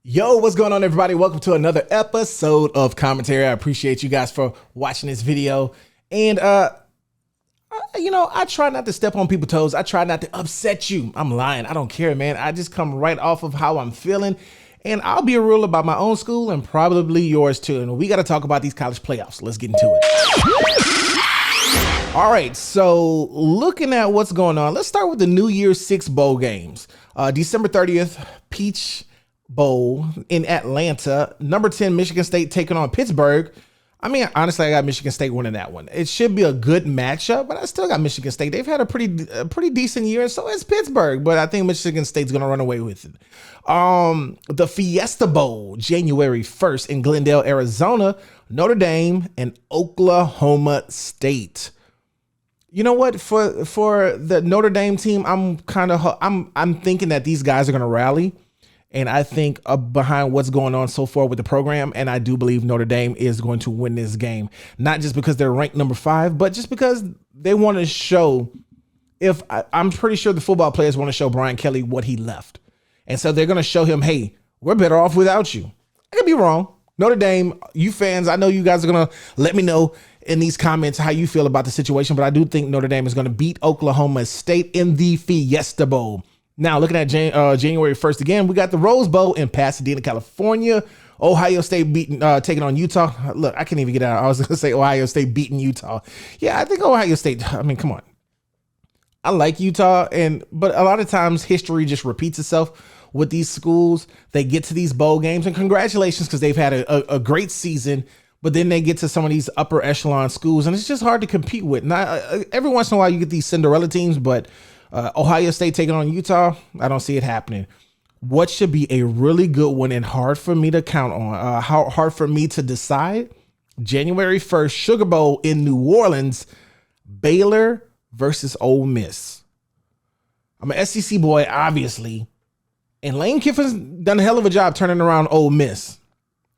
Yo, what's going on, everybody? Welcome to another episode of Commentary. I appreciate you guys for watching this video. And, I try not to step on people's toes. I try not to upset you. I'm lying. I don't care, man. I just come right off of how I'm feeling. And I'll be real about my own school and probably yours too. And we got to talk about these college playoffs. Let's get into it. All right, so looking at what's going on, let's start with the New Year's Six bowl games. December 30th, Peach Bowl in Atlanta. Number 10 Michigan State taking on Pittsburgh. I mean, honestly, I got Michigan State winning that one. It should be a good matchup, but I still got Michigan State. They've had a pretty decent year, and so is Pittsburgh, but I think Michigan State's going to run away with it. The Fiesta Bowl, January 1st in Glendale, Arizona, Notre Dame and Oklahoma State. You know what? For the Notre Dame team, I'm thinking that these guys are going to rally. And I think behind what's going on so far with the program, and I do believe Notre Dame is going to win this game, not just because they're ranked number 5, but just because they want to show, I'm pretty sure the football players want to show Brian Kelly what he left. And so they're going to show him, hey, we're better off without you. I could be wrong. Notre Dame, you fans, I know you guys are going to let me know in these comments how you feel about the situation, but I do think Notre Dame is going to beat Oklahoma State in the Fiesta Bowl. Now, looking at January 1st again, we got the Rose Bowl in Pasadena, California. Ohio State taking on Utah. Look, I can't even get out. I was going to say Ohio State beating Utah. Yeah, I think Ohio State, I mean, come on. I like Utah, but a lot of times history just repeats itself with these schools. They get to these bowl games, and congratulations because they've had a great season, but then they get to some of these upper echelon schools, and it's just hard to compete with. Now, every once in a while you get these Cinderella teams, but Ohio State taking on Utah, I don't see it happening. What should be a really good one and hard for me to count on, hard for me to decide? January 1st, Sugar Bowl in New Orleans, Baylor versus Ole Miss. I'm an SEC boy, obviously, and Lane Kiffin's done a hell of a job turning around Ole Miss.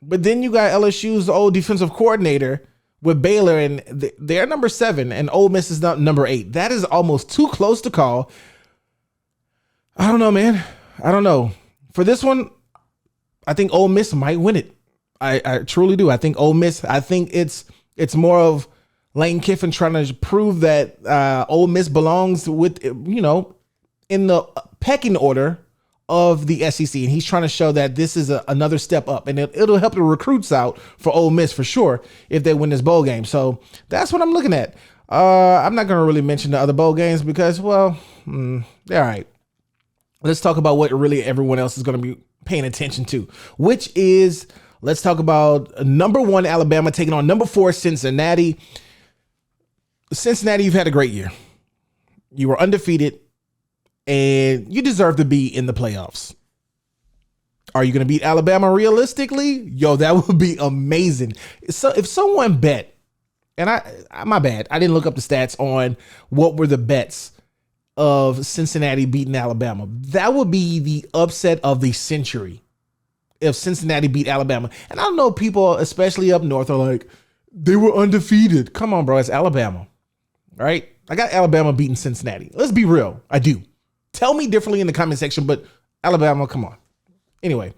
But then you got LSU's old defensive coordinator with Baylor, and they're number 7, and Ole Miss is number 8. That is almost too close to call. I don't know, man. I don't know. For this one, I think Ole Miss might win it. I truly do. I think Ole Miss. I think it's more of Lane Kiffin trying to prove that Ole Miss belongs with, in the pecking order of the SEC, and he's trying to show that this is another step up, and it'll help the recruits out for Ole Miss for sure if they win this bowl game. So that's what I'm looking at. I'm not going to really mention the other bowl games because, well, they're all right. Let's talk about what really everyone else is going to be paying attention to, which is, let's talk about number 1 Alabama taking on number 4 Cincinnati. Cincinnati, you've had a great year. You were undefeated, and you deserve to be in the playoffs. Are you going to beat Alabama realistically? Yo, that would be amazing. So if someone bet, and my bad, I didn't look up the stats on what were the bets of Cincinnati beating Alabama. That would be the upset of the century if Cincinnati beat Alabama. And I don't know, people, especially up north, are like, they were undefeated. Come on, bro, it's Alabama. All right? I got Alabama beating Cincinnati. Let's be real. I do. Tell me differently in the comment section, but Alabama, come on. Anyway,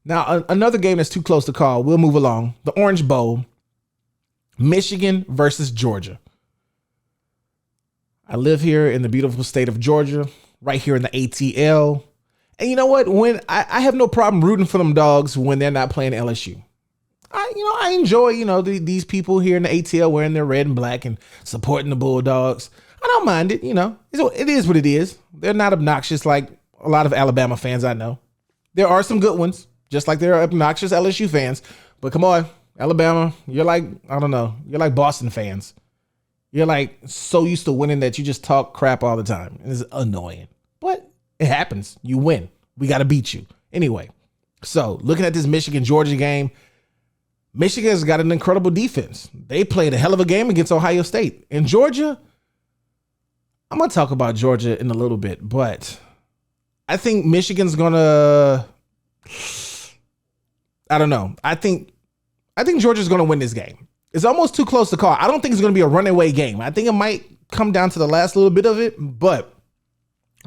now another game that's too close to call. We'll move along. The Orange Bowl, Michigan versus Georgia. I live here in the beautiful state of Georgia, right here in the ATL. And you know what? When I have no problem rooting for them dogs when they're not playing LSU. I enjoy, these people here in the ATL wearing their red and black and supporting the Bulldogs. I don't mind it, it is what it is. They're not obnoxious like a lot of Alabama fans I know. There are some good ones, just like there are obnoxious LSU fans. But come on, Alabama, you're like, I don't know, you're like Boston fans. You're like so used to winning that you just talk crap all the time. It's annoying, but it happens. You win. We got to beat you. Anyway, so looking at this Michigan-Georgia game, Michigan's got an incredible defense. They played a hell of a game against Ohio State. And Georgia, I'm going to talk about Georgia in a little bit, but I think Michigan's going to, I don't know. I think Georgia's going to win this game. It's almost too close to call. I don't think it's going to be a runaway game. I think it might come down to the last little bit of it, but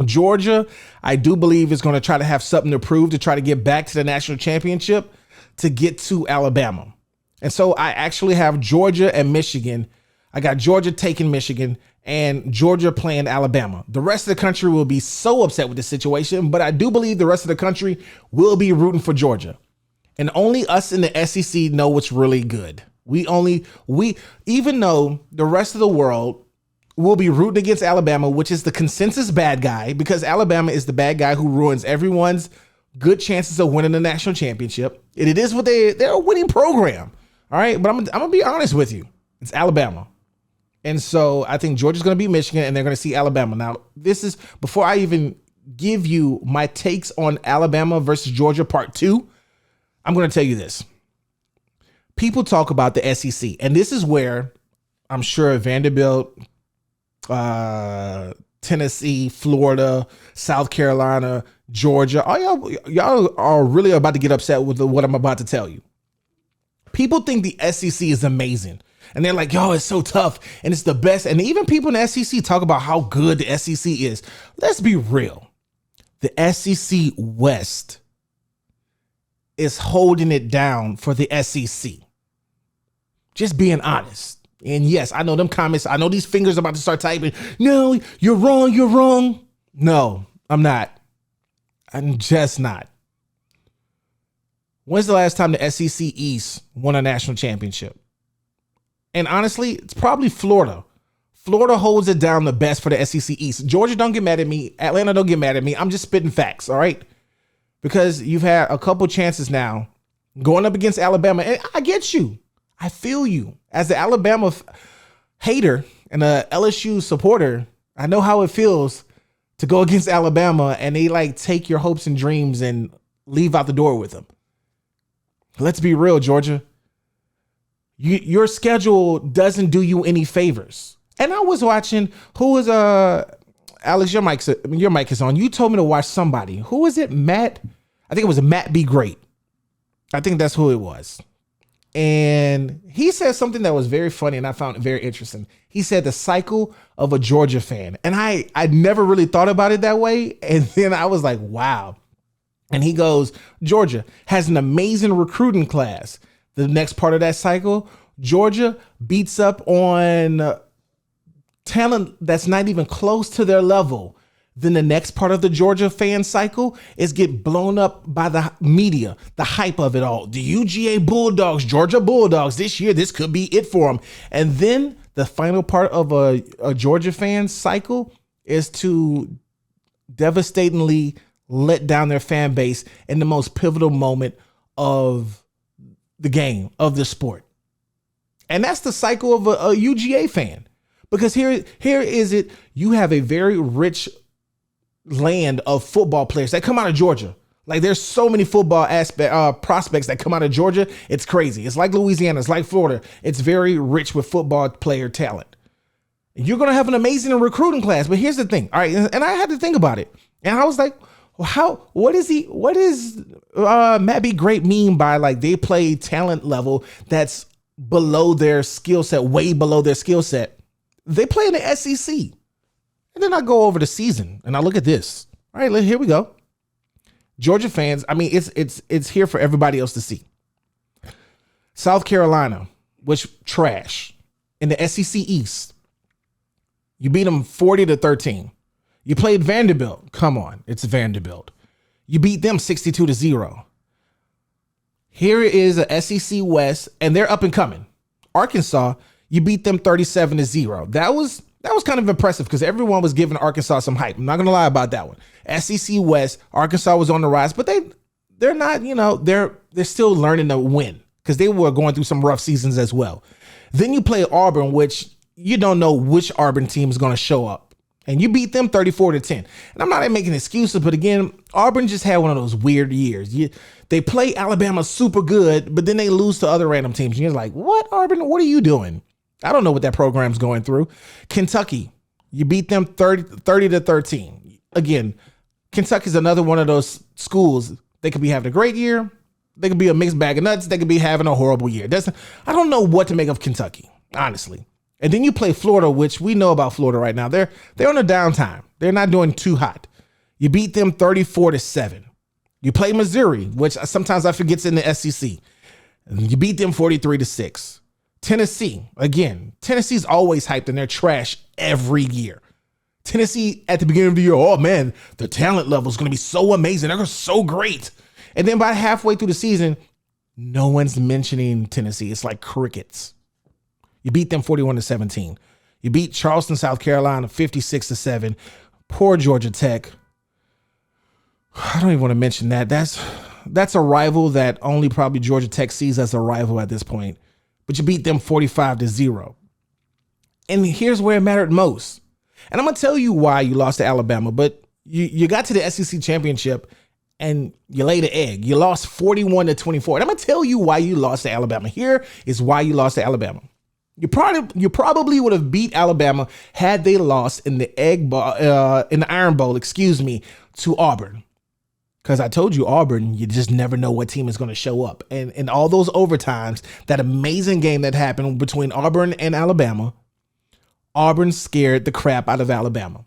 Georgia, I do believe, is going to try to have something to prove to try to get back to the national championship to get to Alabama. And so I actually have Georgia and Michigan. I got Georgia taking Michigan and Georgia playing Alabama. The rest of the country will be so upset with the situation, but I do believe the rest of the country will be rooting for Georgia. And only us in the SEC know what's really good. Even though the rest of the world will be rooting against Alabama, which is the consensus bad guy, because Alabama is the bad guy who ruins everyone's good chances of winning the national championship. And it is what they're a winning program. All right. But I'm going to be honest with you. It's Alabama. And so I think Georgia's going to beat Michigan and they're going to see Alabama. Now, this is before I even give you my takes on Alabama versus Georgia part 2. I'm going to tell you this. People talk about the SEC, and this is where I'm sure Vanderbilt, Tennessee, Florida, South Carolina, Georgia, y'all are really about to get upset with what I'm about to tell you. People think the SEC is amazing. And they're like, yo, it's so tough and it's the best. And even people in the SEC talk about how good the SEC is. Let's be real. The SEC West is holding it down for the SEC. Just being honest. And yes, I know them comments. I know these fingers are about to start typing. No, you're wrong. You're wrong. No, I'm not. I'm just not. When's the last time the SEC East won a national championship? And honestly, it's probably Florida. Florida holds it down the best for the SEC East. Georgia, don't get mad at me. Atlanta, don't get mad at me. I'm just spitting facts, all right? Because you've had a couple chances now going up against Alabama. And I get you. I feel you. As an Alabama hater and a LSU supporter, I know how it feels to go against Alabama and they like take your hopes and dreams and leave out the door with them. Let's be real, Georgia. Your schedule doesn't do you any favors. And I was watching, who was Alex, your mic is on. You told me to watch somebody. Who was it? Matt? I think it was Matt Be Great. I think that's who it was. And he said something that was very funny and I found it very interesting. He said the cycle of a Georgia fan. And I never really thought about it that way. And then I was like, wow. And he goes, Georgia has an amazing recruiting class. The next part of that cycle, Georgia beats up on talent that's not even close to their level. Then the next part of the Georgia fan cycle is get blown up by the media, the hype of it all. The UGA Bulldogs, Georgia Bulldogs, this year, this could be it for them. And then the final part of a Georgia fan cycle is to devastatingly let down their fan base in the most pivotal moment of the game, of the sport. And that's the cycle of a UGA fan. Because here is it, you have a very rich land of football players that come out of Georgia. Like there's so many football prospects that come out of Georgia. It's crazy. It's like Louisiana. It's like Florida. It's very rich with football player talent. You're going to have an amazing recruiting class. But here's the thing. All right. And I had to think about it. And I was like, what is Matt Be Great mean by like they play talent level that's below their skill set, way below their skill set? They play in the SEC. And then I go over the season and I look at this. All right, here we go. Georgia fans, I mean, it's here for everybody else to see. South Carolina, which trash in the SEC East. You beat them 40-13. You played Vanderbilt. Come on, it's Vanderbilt. You beat them 62-0. Here is a SEC West, and they're up and coming. Arkansas, you beat them 37-0. That was kind of impressive because everyone was giving Arkansas some hype. I'm not gonna lie about that one. SEC West, Arkansas was on the rise, but they're not, they're still learning to win because they were going through some rough seasons as well. Then you play Auburn, which you don't know which Auburn team is going to show up. And you beat them 34-10. And I'm not making excuses, but again, Auburn just had one of those weird years. They play Alabama super good, but then they lose to other random teams. And you're like, what, Auburn? What are you doing? I don't know what that program's going through. Kentucky, you beat them 30-13. Again, Kentucky's another one of those schools. They could be having a great year. They could be a mixed bag of nuts. They could be having a horrible year. I don't know what to make of Kentucky, honestly. And then you play Florida, which we know about Florida right now. They're on a downtime. They're not doing too hot. You beat them 34-7. You play Missouri, which sometimes I forget's in the SEC. You beat them 43-6. Tennessee, again, Tennessee's always hyped and they're trash every year. Tennessee at the beginning of the year, oh man, the talent level is going to be so amazing. They're so great. And then by halfway through the season, no one's mentioning Tennessee. It's like crickets. You beat them 41-17. You beat Charleston, South Carolina 56-7. Poor Georgia Tech. I don't even want to mention that. That's a rival that only probably Georgia Tech sees as a rival at this point. But you beat them 45-0. And here's where it mattered most. And I'm going to tell you why you lost to Alabama, but you got to the SEC championship and you laid an egg. You lost 41-24. And I'm going to tell you why you lost to Alabama. Here is why you lost to Alabama. You probably would have beat Alabama had they lost in the Iron Bowl, to Auburn. Because I told you, Auburn, you just never know what team is going to show up. And in all those overtimes, that amazing game that happened between Auburn and Alabama, Auburn scared the crap out of Alabama.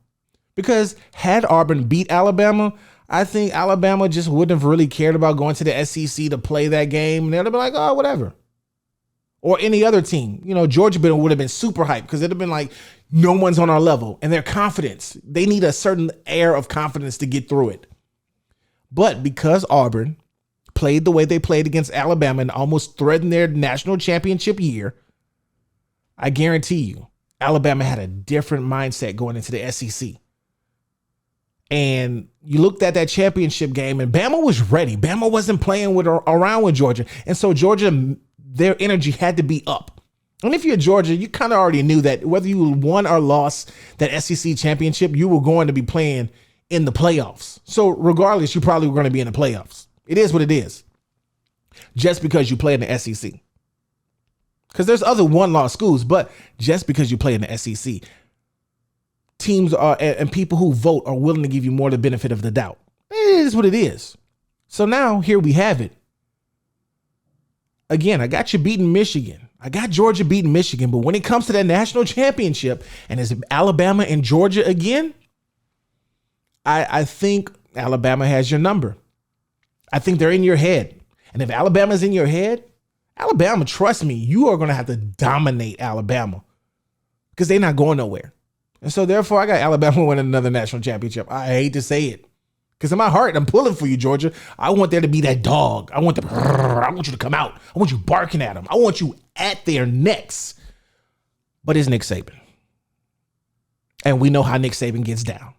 Because had Auburn beat Alabama, I think Alabama just wouldn't have really cared about going to the SEC to play that game. They'd have been like, oh, whatever. Or any other team. Georgia would have been super hyped because it'd have been like, no one's on our level. And their confidence, they need a certain air of confidence to get through it. But because Auburn played the way they played against Alabama and almost threatened their national championship year, I guarantee you, Alabama had a different mindset going into the SEC. And you looked at that championship game and Bama was ready. Bama wasn't playing around with Georgia. And so Georgia, their energy had to be up. And if you're Georgia, you kind of already knew that whether you won or lost that SEC championship, you were going to be playing in the playoffs. So regardless, you probably were going to be in the playoffs. It is what it is. Just because you play in the SEC. Because there's other one-loss schools, but just because you play in the SEC, teams are and people who vote are willing to give you more the benefit of the doubt. It is what it is. So now here we have it. Again, I got you beating Michigan. I got Georgia beating Michigan. But when it comes to that national championship and it's Alabama and Georgia again, I think Alabama has your number. I think they're in your head. And if Alabama's in your head, Alabama, trust me, you are going to have to dominate Alabama because they're not going nowhere. And so therefore, I got Alabama winning another national championship. I hate to say it because in my heart, I'm pulling for you, Georgia. I want there to be that dog. I want you to come out. I want you barking at them. I want you at their necks. But it's Nick Saban. And we know how Nick Saban gets down.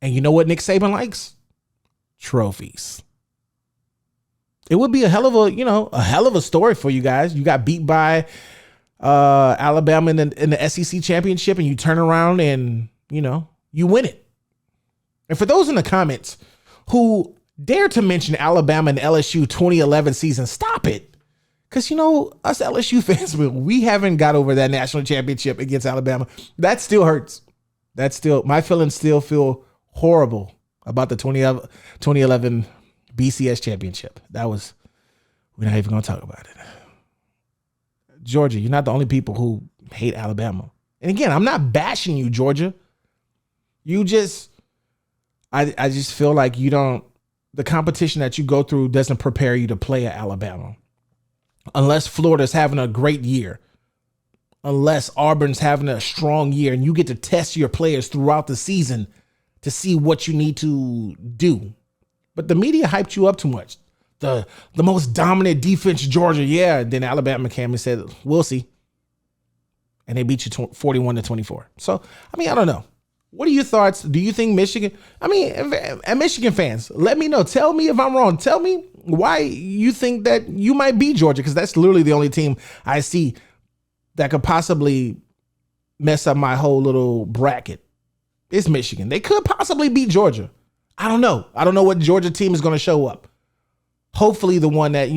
And you know what Nick Saban likes? Trophies. It would be a hell of a story for you guys. You got beat by Alabama in the SEC championship and you turn around and, you win it. And for those in the comments who dare to mention Alabama and LSU 2011 season, stop it. Because, us LSU fans, we haven't got over that national championship against Alabama. That still hurts. My feelings still feel horrible about the 2011 BCS championship. We're not even going to talk about it. Georgia, you're not the only people who hate Alabama. And again, I'm not bashing you, Georgia. I just feel like the competition that you go through doesn't prepare you to play at Alabama. Unless Florida's having a great year. Unless Auburn's having a strong year and you get to test your players throughout the season to see what you need to do. But the media hyped you up too much. The most dominant defense, Georgia. Yeah. Then Alabama came and said, we'll see. And they beat you 41-24. So, I don't don't know. What are your thoughts? Do you think Michigan? And Michigan fans, let me know. Tell me if I'm wrong. Tell me why you think that you might beat Georgia. Because that's literally the only team I see that could possibly mess up my whole little bracket. It's Michigan. They could possibly beat Georgia. I don't know. I don't know what Georgia team is going to show up. Hopefully the one that,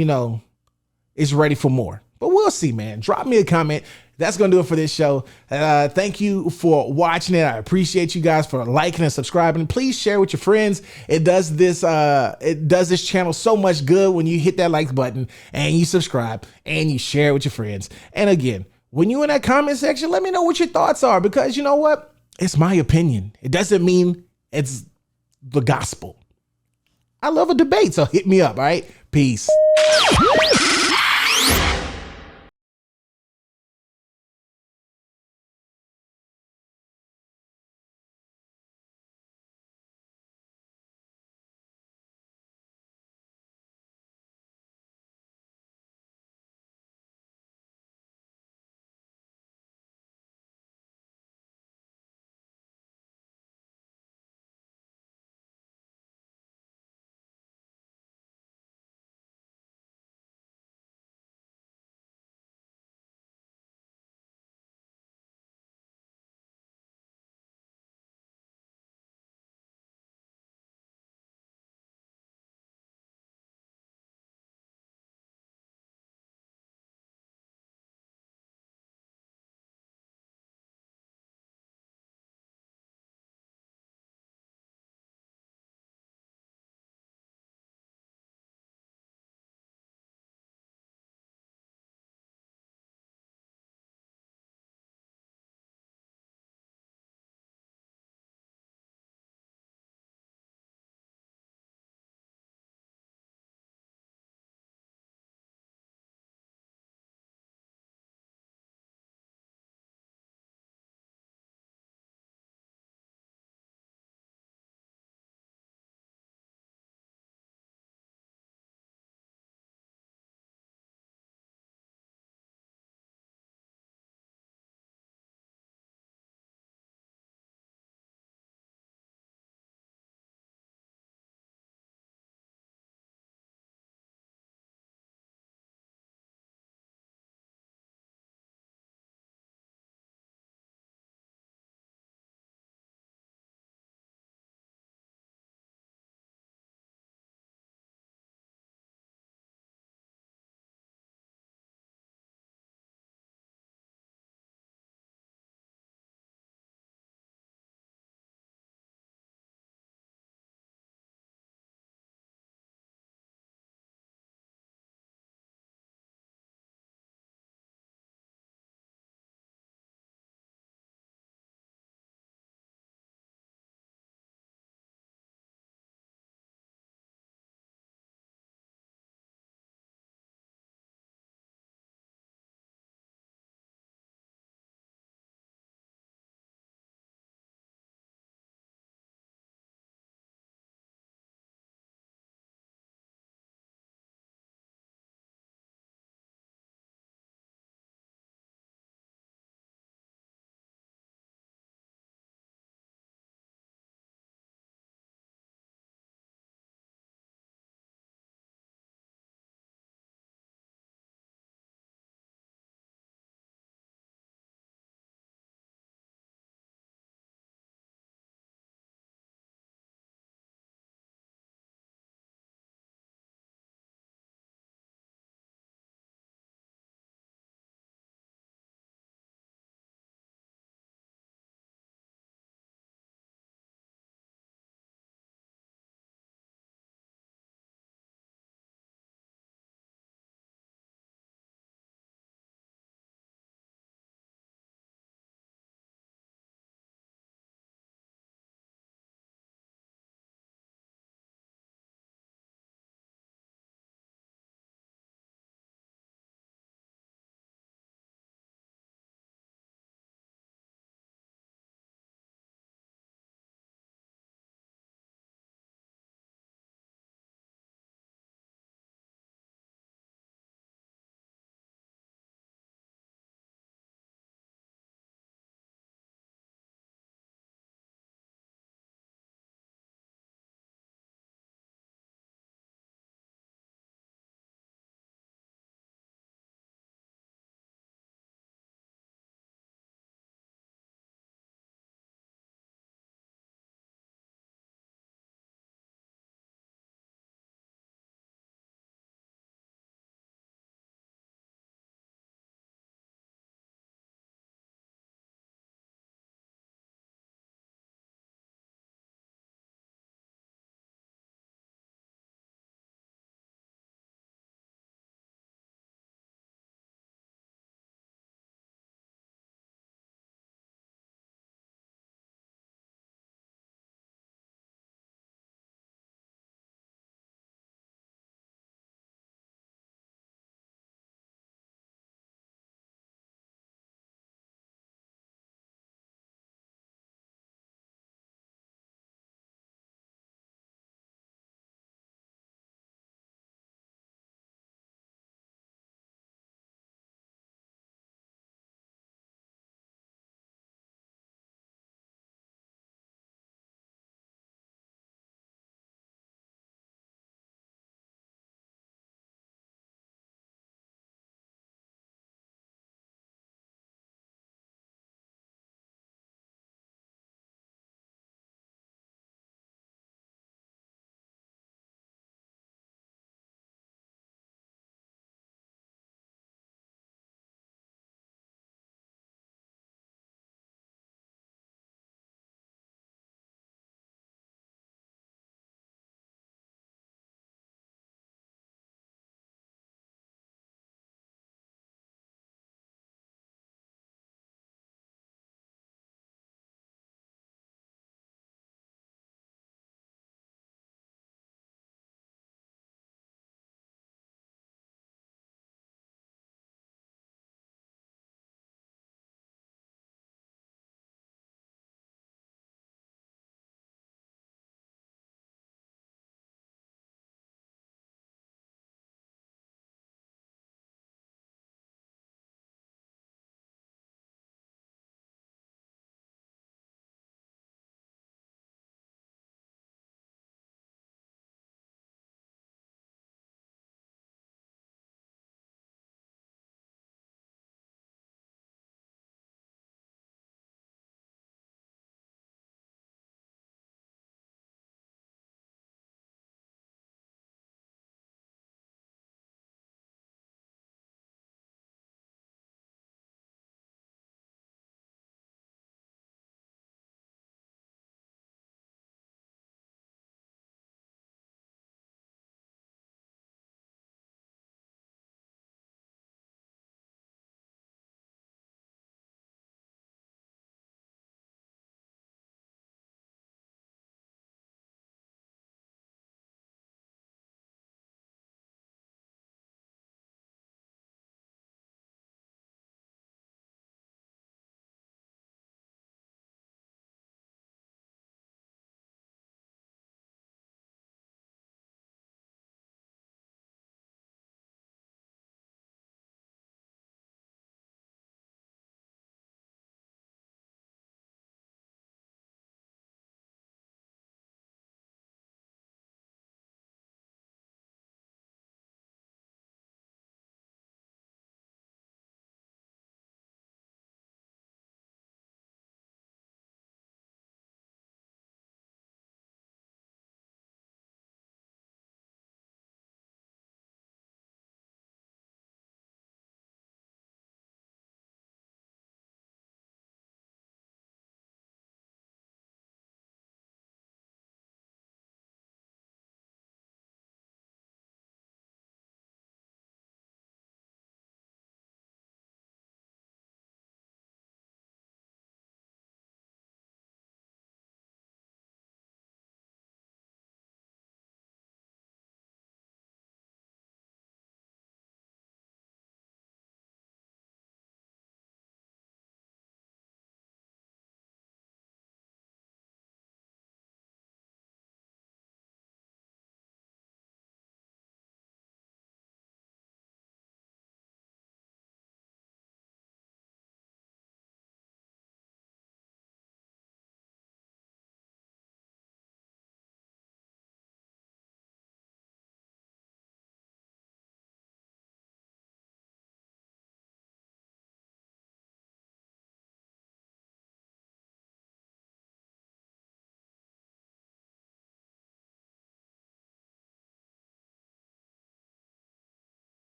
is ready for more. But we'll see, man. Drop me a comment. That's going to do it for this show. Thank you for watching it. I appreciate you guys for liking and subscribing. Please share with your friends. It does this channel so much good when you hit that like button and you subscribe and you share it with your friends. And again, when you're in that comment section, let me know what your thoughts are because you know what? It's my opinion. It doesn't mean it's the gospel. I love a debate, so hit me up, all right? Peace.